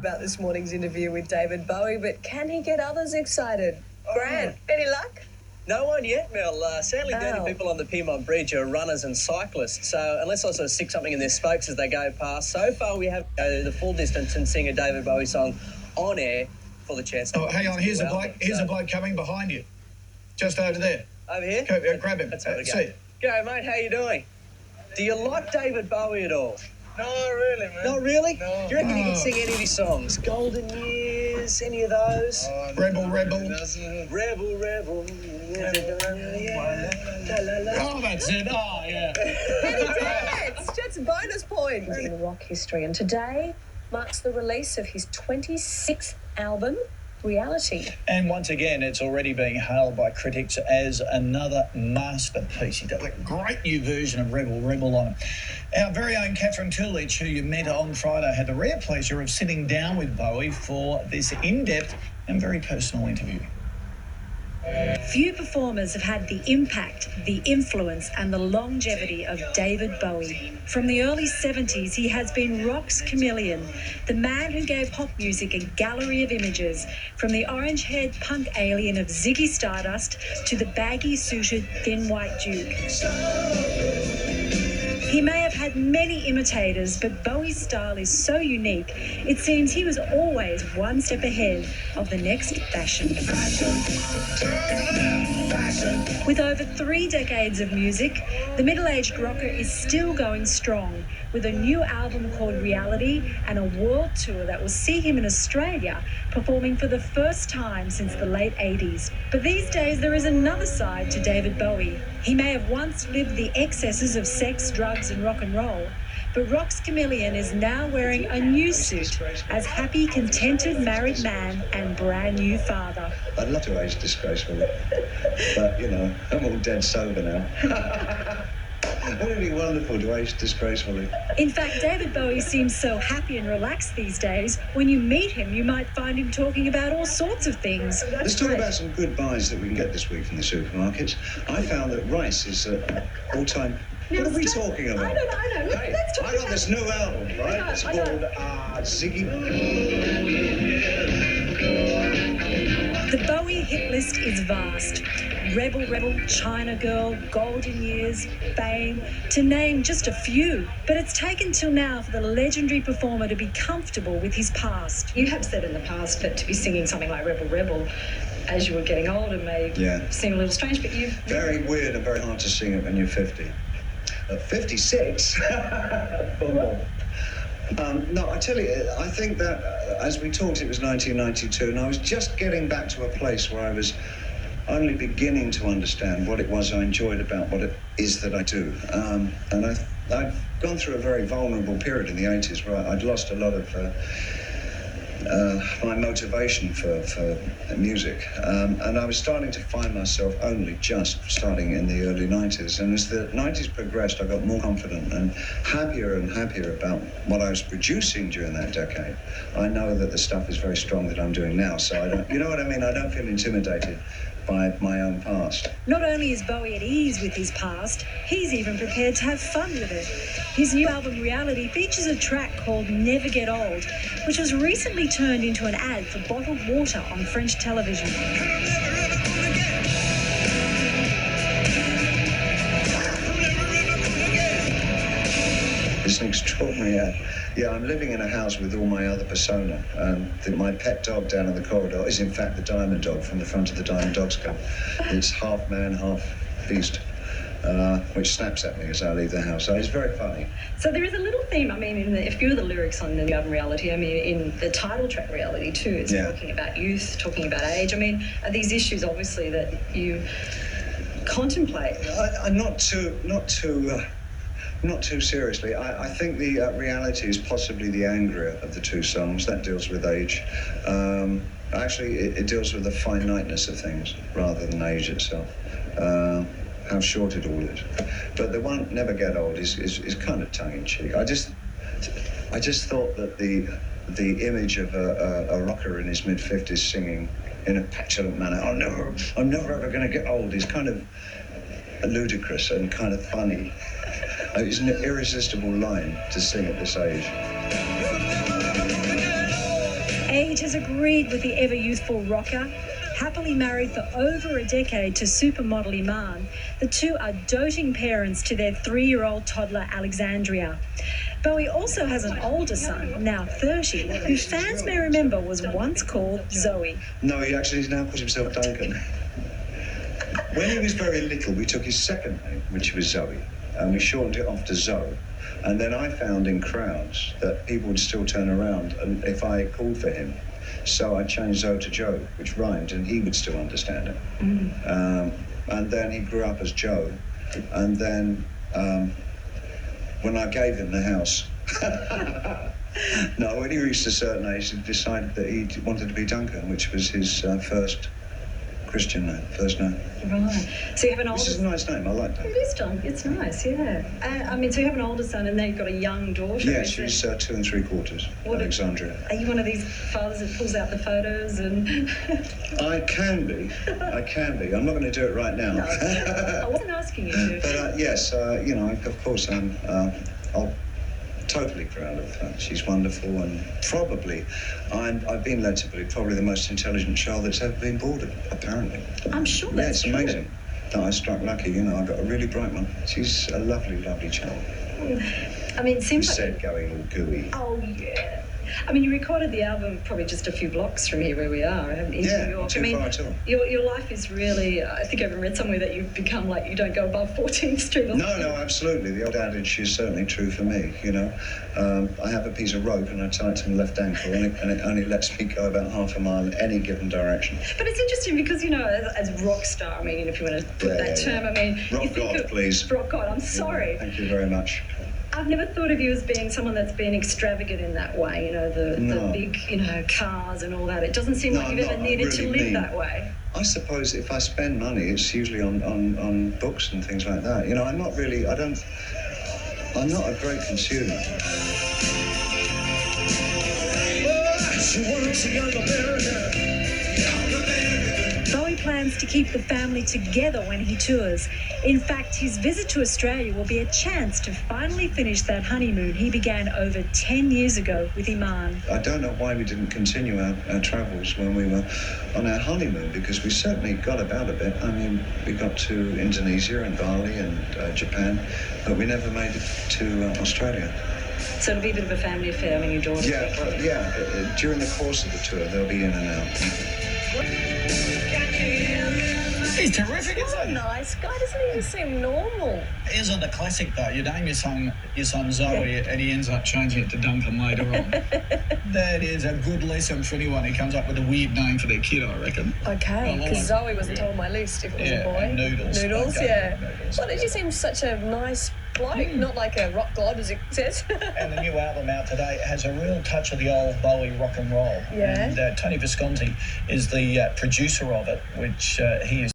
about this morning's interview with David Bowie, but can he get others excited? Grant, any luck? No one yet, Mel. Sadly, the only people on the Piedmont Bridge are runners and cyclists, so unless I sort of stick something in their spokes as they go past, so far we have to go the full distance and sing a David Bowie song on air for the chance. Oh, hang on, here's a bloke coming behind you. Just over there. Over here? Grab him. Let's have a go. See. G'day, mate, how you doing? Do you like David Bowie at all? No, really, man. Not really? No. Do you reckon you can sing any of his songs? Golden Years, any of those? Oh, Rebel. Rebel. Oh, that's it. Oh, yeah. Any dance? Just bonus points. In rock history, and today marks the release of his 26th album, Reality. And once again, it's already being hailed by critics as another masterpiece. He did a great new version of Rebel on it. Our very own Catherine Tulich, who you met on Friday, had the rare pleasure of sitting down with Bowie for this in-depth and very personal interview. Few performers have had the impact, the influence and the longevity of David Bowie. From the early 70s, he has been rock's chameleon, the man who gave pop music a gallery of images, from the orange-haired punk alien of Ziggy Stardust to the baggy-suited thin white duke. He may have had many imitators, but Bowie's style is so unique, it seems he was always one step ahead of the next fashion. With over 3 decades of music, the middle-aged rocker is still going strong, with a new album called Reality and a world tour that will see him in Australia performing for the first time since the late 80s. But these days there is another side to David Bowie. He may have once lived the excesses of sex, drugs and rock and roll, but rock's chameleon is now wearing a new suit as happy, contented married man and brand new father. I'd love to age disgracefully, but, you know, I'm all dead sober now. Wouldn't it be wonderful to age disgracefully? In fact, David Bowie seems so happy and relaxed these days. When you meet him, you might find him talking about all sorts of things. Let's talk about some good buys that we can get this week from the supermarkets. I found that rice is all-time... What are we talking about? I don't know. Hey, Let's talk I got this new album, right? It's called Ziggy... The Bowie hit list is vast. Rebel, China Girl, Golden Years, Fame, to name just a few. But it's taken till now for the legendary performer to be comfortable with his past. You have said in the past that to be singing something like Rebel, as you were getting older, may seem a little strange, but you've... Very weird and very hard to sing it when you're 50. At 56? No, I tell you, I think that as we talked, it was 1992, and I was just getting back to a place where I was only beginning to understand what it was I enjoyed about what it is that I do. And I've gone through a very vulnerable period in the 80s where I'd lost a lot of my motivation for music. And I was starting to find myself only just starting in the early 90s. And as the 90s progressed, I got more confident and happier about what I was producing during that decade. I know that the stuff is very strong that I'm doing now, so I don't, you know what I mean? I don't feel intimidated by my own past. Not only is Bowie at ease with his past, he's even prepared to have fun with it. His new album, Reality, features a track called Never Get Old, which was recently turned into an ad for bottled water on French television. It's an extraordinary ad. Yeah, I'm living in a house with all my other persona. My pet dog down in the corridor is in fact the Diamond Dog from the front of the Diamond Dogs Club. It's half man, half beast, which snaps at me as I leave the house. So it's very funny. So there is a little theme, I mean, in a few of the lyrics on the album Reality, I mean, in the title track Reality too, it's talking about youth, talking about age. I mean, are these issues obviously that you contemplate? I'm not too seriously. I think the Reality is possibly the angrier of the two songs. That deals with age. Actually, it deals with the finiteness of things rather than age itself. How short it all is. But the one Never Get Old is kind of tongue-in-cheek. I just thought that the image of a rocker in his mid-50s singing in a petulant manner, I'm never ever going to get old, is kind of ludicrous and kind of funny. It's an irresistible line to sing at this age. Age has agreed with the ever-youthful rocker. Happily married for over a decade to supermodel Iman, the two are doting parents to their 3-year-old toddler Alexandria. Bowie also has an older son, now 30, who fans may remember was once called Zoe. No, he actually now calls himself Duncan. When he was very little, we took his second name, which was Zoe, and we shortened it off to Zoe. And then I found in crowds that people would still turn around and if I called for him. So I changed Zoe to Joe, which rhymed, and he would still understand it. And then he grew up as Joe. And then when I gave him the house, no, when he reached a certain age, he decided that he wanted to be Duncan, which was his first Christian name, first name. Right. So you have an older... Which is a nice name, I like that. It is, John. It's nice, yeah. I mean, so you have an older son and then you've got a young daughter. Yeah, she's 2 3/4, Alexandria. Are you one of these fathers that pulls out the photos and... I can be. I'm not going to do it right now. No, I wasn't asking you to. But yes, you know, of course, I'm totally proud of her. She's wonderful, and probably, I've been led to believe, probably the most intelligent child that's ever been born, apparently. I'm sure that's it's amazing. No, I struck lucky, you know, I got a really bright one. She's a lovely, lovely child. I mean, it seems like... Said going all gooey. Oh, yeah. I mean, you recorded the album probably just a few blocks from here where we are in New York. Not too far at all. Your life is really, I think I've read somewhere that you've become like you don't go above 14th Street. No, absolutely. The old adage is certainly true for me, you know. I have a piece of rope and I tie it to my left ankle and it only lets me go about half a mile in any given direction. But it's interesting because, you know, as rock star, I mean, if you want to put that term, I mean... Rock God, please. Rock God, I'm sorry. Thank you very much. I've never thought of you as being someone that's been extravagant in that way, you know, the big, you know, cars and all that. It doesn't seem like you've ever needed to live that way. I suppose if I spend money, it's usually on books and things like that. You know, I'm not a great consumer. Bowie plans to keep the family together when he tours. In fact, his visit to Australia will be a chance to finally finish that honeymoon he began over 10 years ago with Iman. I don't know why we didn't continue our travels when we were on our honeymoon, because we certainly got about a bit. I mean, we got to Indonesia and Bali and Japan, but we never made it to Australia. So it'll be a bit of a family affair when your daughter... Yeah, during the course of the tour, they'll be in and out. He's terrific, isn't What a he? nice guy. Doesn't he just seem normal? Isn't a classic though? You name your son Zoe, and he ends up changing it to Duncan later on. That is a good lesson for anyone who comes up with a weird name for their kid, I reckon. Okay, because Zoe wasn't on my list if it was a boy. And Noodles. Noodles, Okay, yeah. Noodles. Well, did you seem such a nice bloke? Not like a rock god, as it says. And the new album out today has a real touch of the old Bowie rock and roll. Yeah. And Tony Visconti is the producer of it, which he is